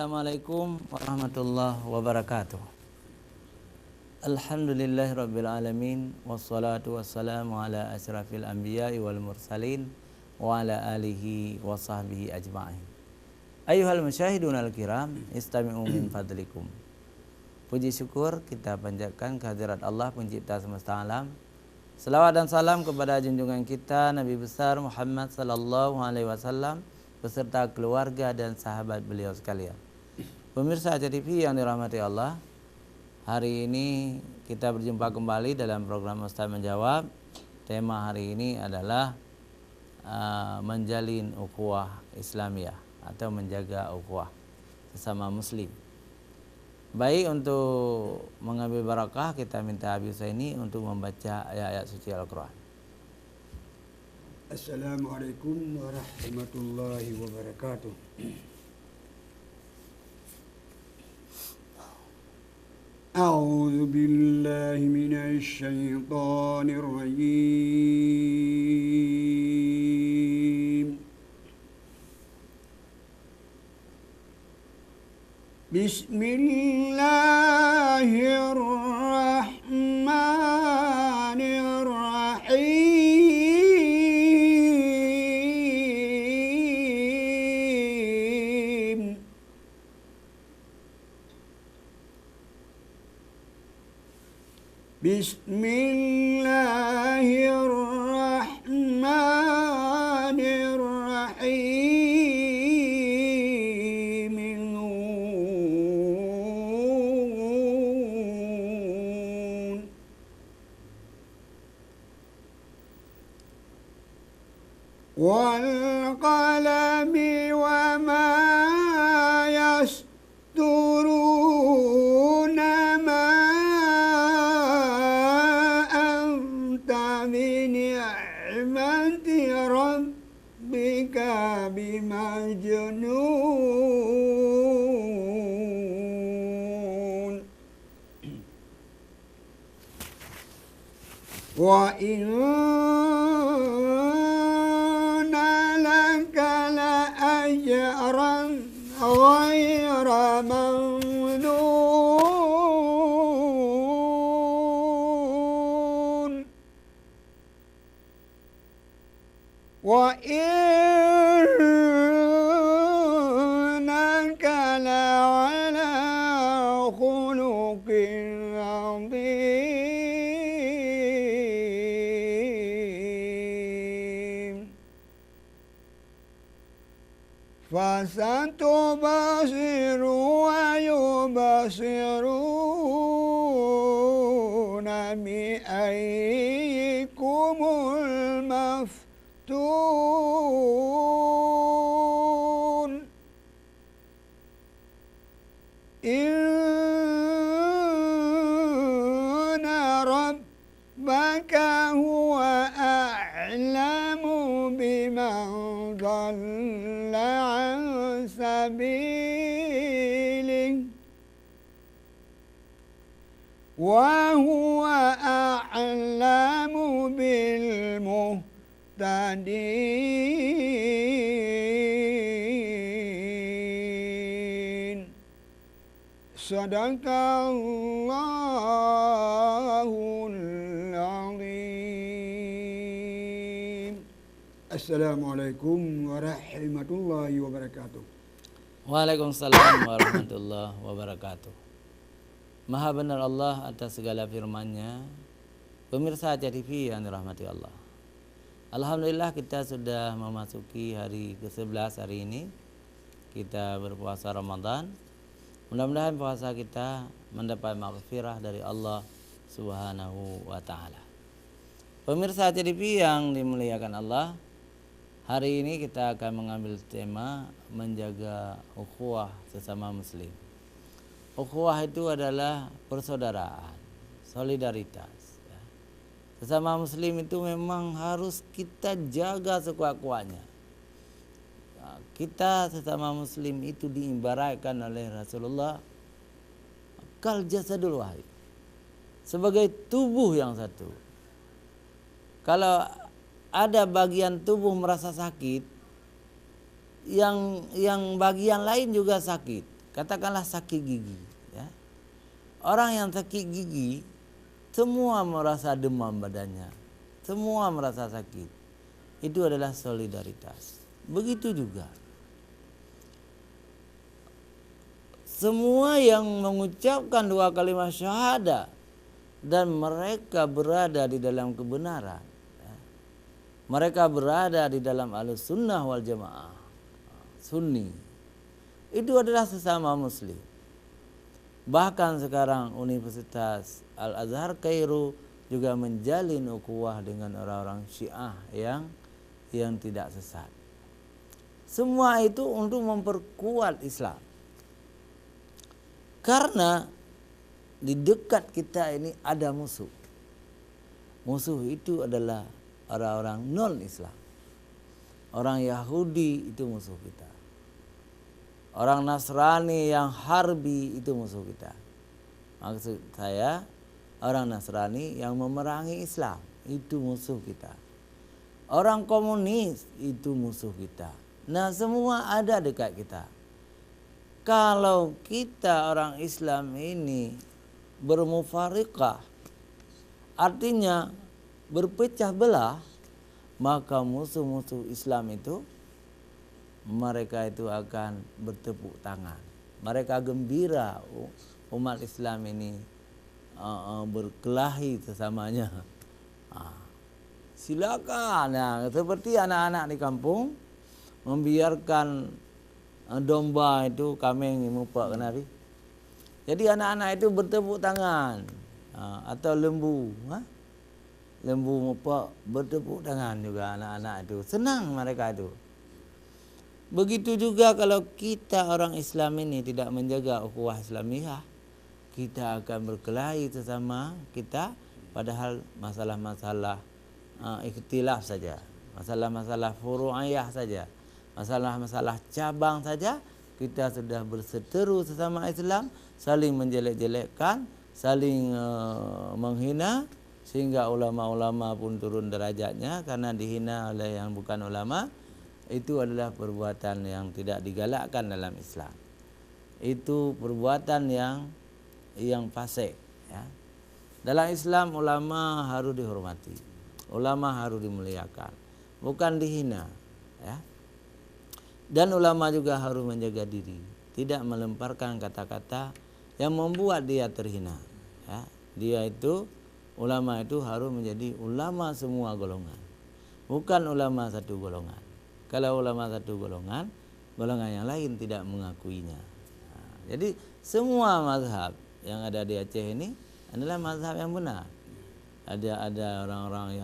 Assalamualaikum warahmatullahi wabarakatuh. Alhamdulillahirabbil alamin wassalatu wassalamu ala asyrafil anbiya'i wal mursalin wa ala alihi wa sahbihi ajma'in. Ayyuhal musyahidunal kiram, istami'u min fadlikum. Puji syukur kita panjatkan kehadirat Allah pencipta semesta alam. Selawat dan salam kepada junjungan kita Nabi besar Muhammad sallallahu alaihi wasallam beserta keluarga dan sahabat beliau sekalian. Pemirsa Aceh TV yang dirahmati Allah, hari ini kita berjumpa kembali dalam program Ustaz Menjawab. Tema hari ini adalah menjalin ukhuwah Islamiyah atau menjaga ukhuwah sesama muslim. Baik, untuk mengambil barakah kita minta Abi Husaini untuk membaca ayat-ayat suci Al-Quran. Assalamualaikum warahmatullahi wabarakatuh. A'udzu billahi minasy syaithanir rajim. Bismillahirrahmanirrahim. Bismillahirrahmanirrahim. Nun. Wal qalami wa ma yasturuna ma anta bi ni'mati rabbika bimajnun. Wa inna laka la ajran ghayra mamnun. Wa innaka la'ala khuluqin 'adzim. Fasatubsiru wa yubsiruna bi ayyikumul maftun. Inna rabbaka huwa a'lamu biman dhalla 'an sabilihi wa huwa a'lamu bil muhtadin. Sadaqallahul azim. Assalamualaikum warahmatullahi wabarakatuh. Waalaikumsalam warahmatullahi wabarakatuh. Maha benar Allah atas segala firman-Nya. Pemirsa Aceh TV yang dirahmati Allah, alhamdulillah kita sudah memasuki hari ke-11 hari ini. Kita berpuasa Ramadan. Mudah-mudahan puasa kita mendapat maghfirah dari Allah Subhanahu wa taala. Pemirsa Aceh TV yang dimuliakan Allah, hari ini kita akan mengambil tema menjaga ukhuwah sesama muslim. Ukhuwah itu adalah persaudaraan, solidaritas. Sesama muslim itu memang harus kita jaga sekuat-kuatnya. Kita sesama muslim itu diibaratkan oleh Rasulullah kal jasadul wahid, sebagai tubuh yang satu. Kalau ada bagian tubuh merasa sakit, yang bagian lain juga sakit. katakanlah sakit gigi, ya. Orang yang sakit gigi semua merasa demam badannya, semua merasa sakit. Itu adalah solidaritas. Begitu juga semua yang mengucapkan 2 kalimat syahadat dan mereka berada di dalam kebenaran, ya. Mereka berada di dalam Ahlussunnah wal Jamaah, Sunni. Itu adalah sesama muslim. Bahkan sekarang Universitas Al-Azhar Kairo juga menjalin ukhuwah dengan orang-orang Syiah yang tidak sesat. Semua itu untuk memperkuat Islam. Karena di dekat kita ini ada musuh. Musuh itu adalah orang-orang non-Islam. Orang Yahudi itu musuh kita. Orang Nasrani yang harbi itu musuh kita. Maksud saya, orang Nasrani yang memerangi Islam itu musuh kita. Orang komunis itu musuh kita. Nah, semua ada dekat kita. Kalau kita orang Islam ini bermufariqah, artinya berpecah belah, maka musuh-musuh Islam itu mereka itu akan bertepuk tangan. Mereka gembira umat Islam ini berkelahi sesamanya. Silakan. Nah, seperti anak-anak di kampung membiarkan domba itu kambing mupak kenari. Jadi anak-anak itu bertepuk tangan, atau lembu, lembu mupak bertepuk tangan juga anak-anak itu. Senang mereka itu. Begitu juga kalau kita orang Islam ini tidak menjaga ukhuwah Islamiyah, kita akan berkelahi sesama kita, padahal masalah-masalah ikhtilaf saja, masalah-masalah furu'iyah saja, masalah-masalah cabang saja, kita sudah berseteru sesama Islam, saling menjelek-jelekkan, saling menghina, sehingga ulama-ulama pun turun derajatnya karena dihina oleh yang bukan ulama. Itu adalah perbuatan yang tidak digalakkan dalam Islam. Itu perbuatan yang fasik, ya. Dalam Islam ulama harus dihormati, ulama harus dimuliakan, bukan dihina, ya. Dan ulama juga harus menjaga diri, tidak melemparkan kata-kata yang membuat dia terhina, ya. Dia itu, ulama itu harus menjadi ulama semua golongan, bukan ulama satu golongan. Kalau ulama satu golongan, golongan yang lain tidak mengakuinya. Nah, jadi semua mazhab yang ada di Aceh ini adalah mazhab yang benar. Ada orang-orang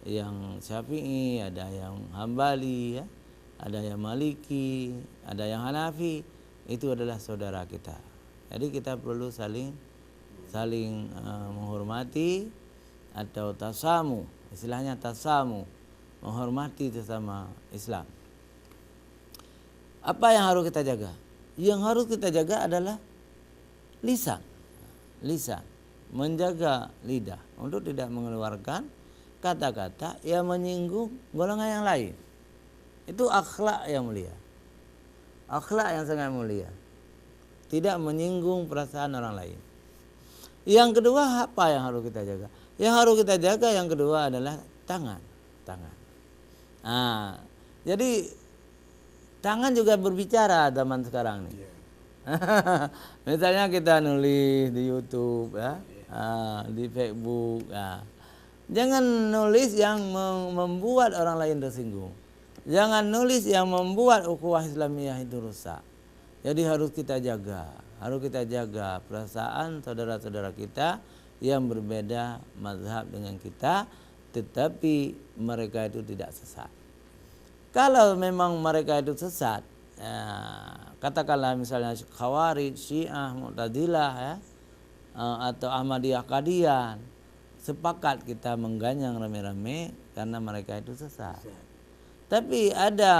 yang Syafi'i, ada yang Hambali, ya, ada yang Maliki, ada yang Hanafi. Itu adalah saudara kita. Jadi kita perlu saling menghormati atau tasamu, istilahnya tasamu, menghormati sesama Islam. Apa yang harus kita jaga? Yang harus kita jaga adalah lisan, menjaga lidah untuk tidak mengeluarkan kata-kata yang menyinggung golongan yang lain. Itu akhlak yang mulia, akhlak yang sangat mulia, tidak menyinggung perasaan orang lain. Yang kedua, apa yang harus kita jaga? Yang harus kita jaga yang kedua adalah tangan. Nah, jadi tangan juga berbicara zaman sekarang nih. Misalnya kita nulis di YouTube, ya, di Facebook, ya. Jangan nulis yang membuat orang lain tersinggung. Jangan nulis yang membuat ukhuwah Islamiyah itu rusak. Jadi harus kita jaga perasaan saudara-saudara kita yang berbeda mazhab dengan kita, tetapi mereka itu tidak sesat. Kalau memang mereka itu sesat, ya, katakanlah misalnya Khawarij, Syiah, Mu'tazilah, ya, atau Ahmadiyah Qadian, sepakat kita mengganyang rame-rame karena mereka itu sesat. Tapi ada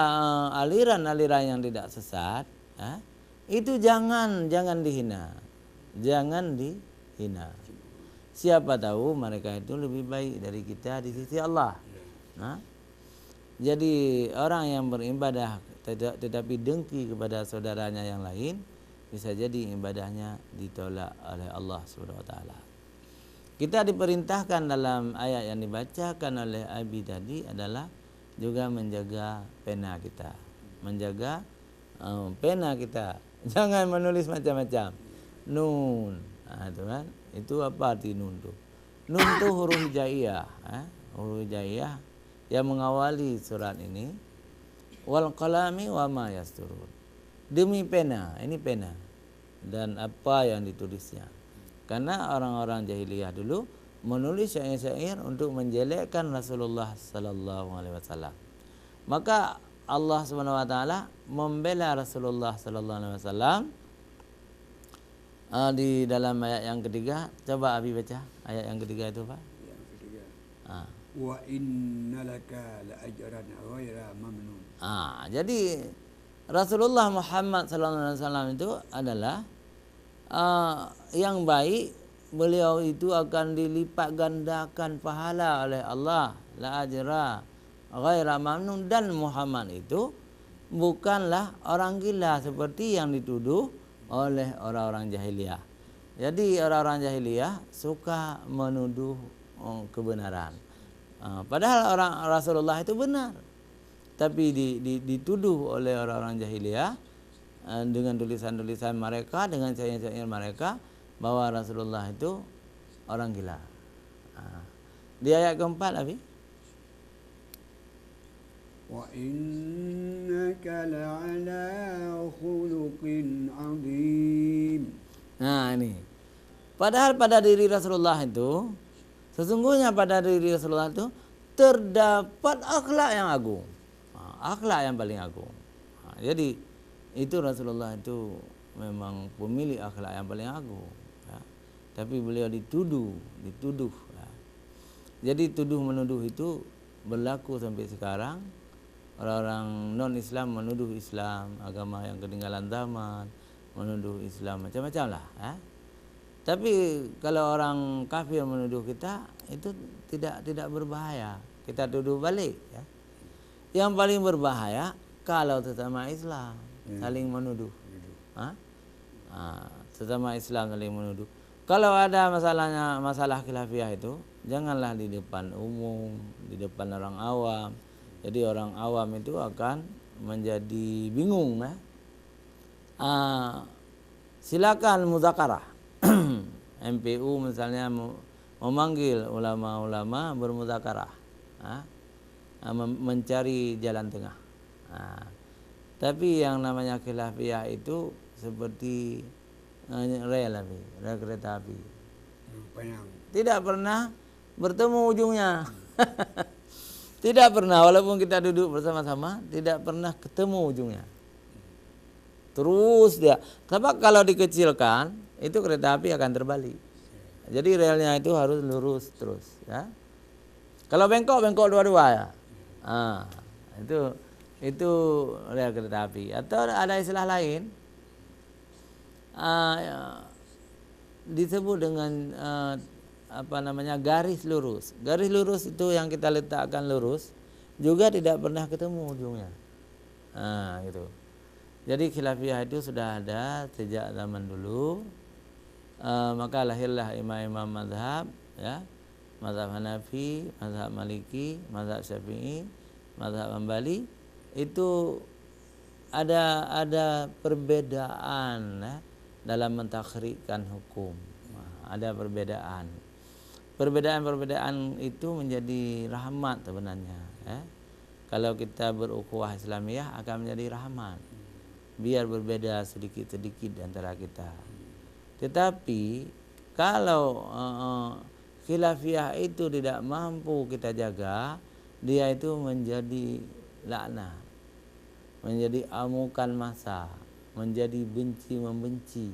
aliran-aliran yang tidak sesat, ya, itu jangan dihina, jangan dihina. Siapa tahu mereka itu lebih baik dari kita di sisi Allah. Nah, jadi orang yang beribadah tetapi dengki kepada saudaranya yang lain, bisa jadi ibadahnya ditolak oleh Allah Subhanahu wa taala. Kita diperintahkan dalam ayat yang dibacakan oleh Abi tadi adalah juga menjaga pena kita, menjaga pena kita. Jangan menulis macam-macam. Nun, itu kan? Itu apa arti nun tu? Nun tu huruf hijaiyah, huruf hijaiyah yang mengawali surat ini. Wal qalami wa ma yasturun. Demi pena, ini pena dan apa yang ditulisnya. Karena orang-orang jahiliyah dulu menulis syair-syair untuk menjelekkan Rasulullah sallallahu alaihi wasallam. Maka Allah Subhanahu wa taala membela Rasulullah sallallahu alaihi wasallam di dalam ayat yang ketiga. Coba Abi baca ayat yang ketiga itu, Pak. Yang ketiga. Wa innalaka la ajran ghaira mamnun. Jadi Rasulullah Muhammad sallallahu alaihi wasallam itu adalah yang baik. Beliau itu akan dilipat gandakan pahala oleh Allah, la ajra ghaira mamnun. Dan Muhammad itu bukanlah orang gila seperti yang dituduh oleh orang-orang jahiliyah. Jadi orang-orang jahiliyah suka menuduh kebenaran. Padahal orang Rasulullah itu benar, tapi dituduh oleh orang-orang jahiliyah dengan tulisan-tulisan mereka, dengan syair-syair mereka, bahwa Rasulullah itu orang gila. Di ayat keempat, Abi. Wa innaka la'ala khuluqin 'adzim. Nah, ini. Padahal pada diri Rasulullah itu, sesungguhnya pada diri Rasulullah itu terdapat akhlak yang agung. Akhlak yang paling agung. Jadi itu Rasulullah itu memang pemilik akhlak yang paling agung. Tapi beliau dituduh. Jadi tuduh menuduh itu berlaku sampai sekarang. Orang-orang non-Islam menuduh Islam, agama yang ketinggalan zaman, menuduh Islam macam-macam lah. Tapi kalau orang kafir menuduh kita itu tidak berbahaya. Kita tuduh balik. Yang paling berbahaya kalau sesama Islam saling menuduh. Sesama Islam saling menuduh. Kalau ada masalah khilafiyah itu, janganlah di depan umum, di depan orang awam. Jadi orang awam itu akan menjadi bingung. Silakan muzakarah. MPU misalnya memanggil ulama-ulama bermuzakarah, mencari jalan tengah. Tapi yang namanya khilafiyah itu seperti rel kereta api. Tidak pernah bertemu ujungnya. Tidak pernah, walaupun kita duduk bersama-sama, tidak pernah ketemu ujungnya. Terus dia. Sebab kalau dikecilkan, itu kereta api akan terbalik. Jadi relnya itu harus lurus terus. Kalau bengkok dua-dua ya. Itu rel kereta api. Atau ada istilah lain, disebut dengan garis lurus. Garis lurus itu yang kita letakkan lurus juga tidak pernah ketemu ujungnya. Gitu. Jadi khilafiyah itu sudah ada sejak zaman dulu. Maka lahirlah imam-imam mazhab, mazhab Hanafi, mazhab Maliki, mazhab Syafi'i, mazhab Hambali. Itu ada perbedaan dalam mentakhrijkan hukum. Ada perbedaan. Perbedaan itu menjadi rahmat sebenarnya. Kalau kita berukhuwah Islamiyah akan menjadi rahmat. Biar berbeda sedikit-sedikit antara kita. Tetapi kalau khilafiyah itu tidak mampu kita jaga, dia itu menjadi laknat, menjadi amukan massa, menjadi benci-membenci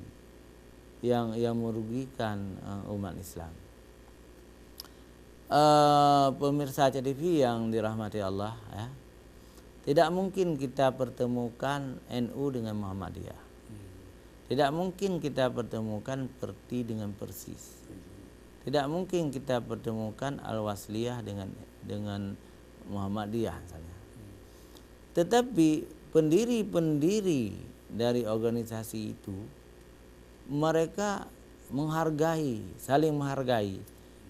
yang merugikan umat Islam. Pemirsa CTV yang dirahmati Allah, tidak mungkin kita pertemukan NU dengan Muhammadiyah. Tidak mungkin kita pertemukan Perti dengan Persis. Tidak mungkin kita pertemukan Al-Wasliyah dengan Muhammadiyah misalnya. Tetapi pendiri-pendiri dari organisasi itu mereka menghargai, saling menghargai.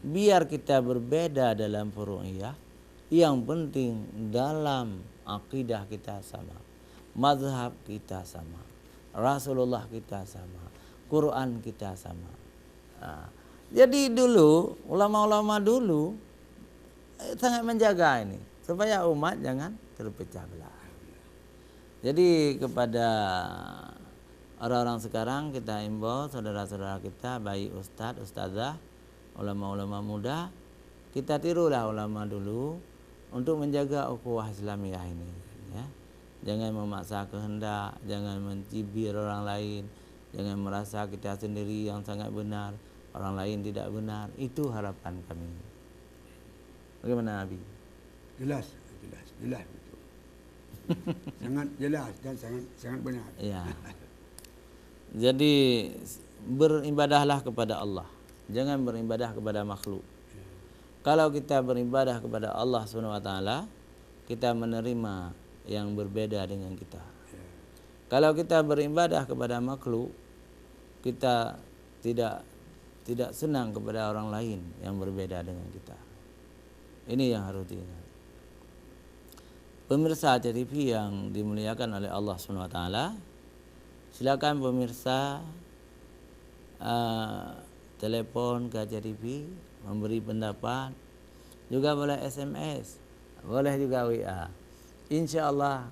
Biar kita berbeda dalam furu'iyah, yang penting dalam akidah kita sama, mazhab kita sama, Rasulullah kita sama, Quran kita sama. Nah, jadi dulu ulama-ulama dulu sangat menjaga ini supaya umat jangan terpecah belah. Jadi kepada orang-orang sekarang kita imbau saudara-saudara kita, baik ustadz, ustazah, ulama-ulama muda, kita tirulah ulama dulu untuk menjaga ukhuwah Islamiyah ini, ya. Jangan memaksa kehendak, jangan mencibir orang lain, jangan merasa kita sendiri yang sangat benar, orang lain tidak benar. Itu harapan kami. Bagaimana Abi? Jelas betul. Sangat jelas dan sangat benar. Ya. Jadi beribadahlah kepada Allah. Jangan beribadah kepada makhluk. Kalau kita beribadah kepada Allah SWT, kita menerima yang berbeda dengan kita. Kalau kita beribadah kepada makhluk, kita tidak senang kepada orang lain yang berbeda dengan kita. Ini yang harus diingat. Pemirsa TV yang dimuliakan oleh Allah SWT, silakan pemirsa telepon ke TV, memberi pendapat, juga boleh SMS, boleh juga WA. Insya Allah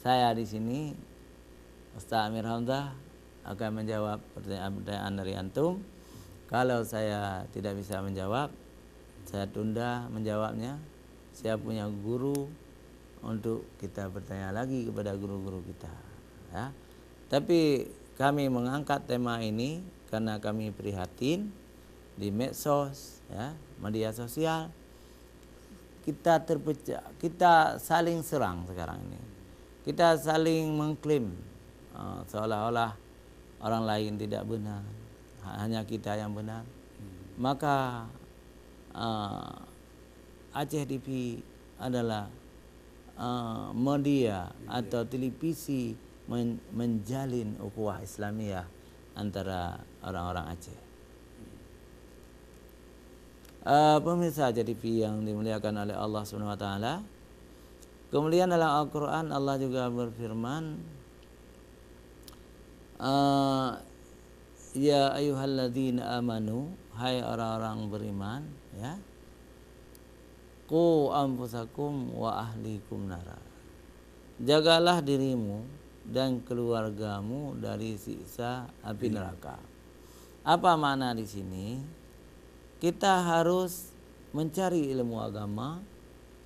saya di sini, Ustaz Amir Hamzah, akan menjawab pertanyaan-pertanyaan dari antum. Kalau saya tidak bisa menjawab, saya tunda menjawabnya. Saya punya guru untuk kita bertanya lagi kepada guru-guru kita, ya. Tapi kami mengangkat tema ini karena kami prihatin di medsos, ya, media sosial kita terpecah, kita saling serang sekarang ini. Kita saling mengklaim seolah-olah orang lain tidak benar, hanya kita yang benar. Maka Aceh TV adalah media atau televisi menjalin ukhuwah Islamiyah antara orang-orang Aceh. Pemirsa Aceh TV yang dimuliakan oleh Allah SWT, kemudian dalam Al-Quran Allah juga berfirman, ya ayyuhalladzina amanu, hai orang-orang beriman, ya, qu anfusakum wa ahlikum nara, jagalah dirimu dan keluargamu dari siksa api neraka. Apa makna di sini? Kita harus mencari ilmu agama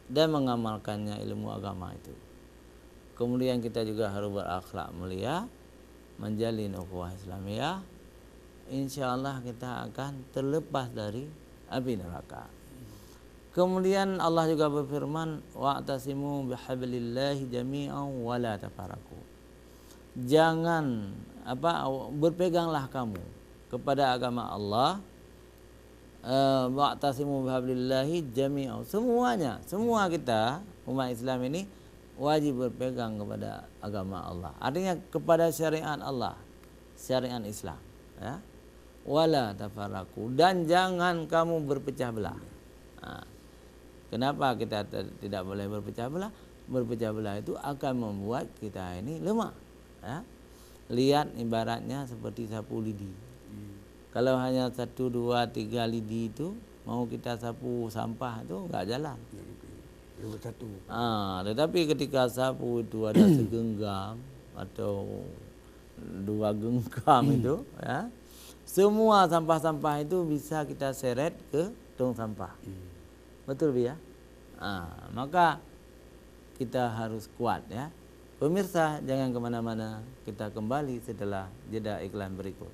dan mengamalkannya ilmu agama itu. Kemudian kita juga harus berakhlak mulia, menjalin ukhuwah Islamiyah. Insya Allah kita akan terlepas dari api neraka. Kemudian Allah juga berfirman, wa'tasimu bihablillahi jami'an wa la tafarraqu. Jangan berpeganglah kamu kepada agama Allah, wa'tasimu bihablillahi jami'an, semuanya, semua kita umat Islam ini wajib berpegang kepada agama Allah. Artinya kepada syariat Allah, syariat Islam, ya. Wala tafarraqu, dan jangan kamu berpecah belah. Nah, kenapa kita tidak boleh berpecah belah? Berpecah belah itu akan membuat kita ini lemah, ya. Lihat ibaratnya seperti sapu lidi. Kalau hanya 1, 2, 3 lidi itu mau kita sapu sampah itu nggak jalan. Tetapi ketika sapu itu ada segenggam atau 2 genggam itu, ya, semua sampah-sampah itu bisa kita seret ke tong sampah. Betul ya? Maka kita harus kuat, ya. Pemirsa jangan kemana-mana, kita kembali setelah jeda iklan berikut.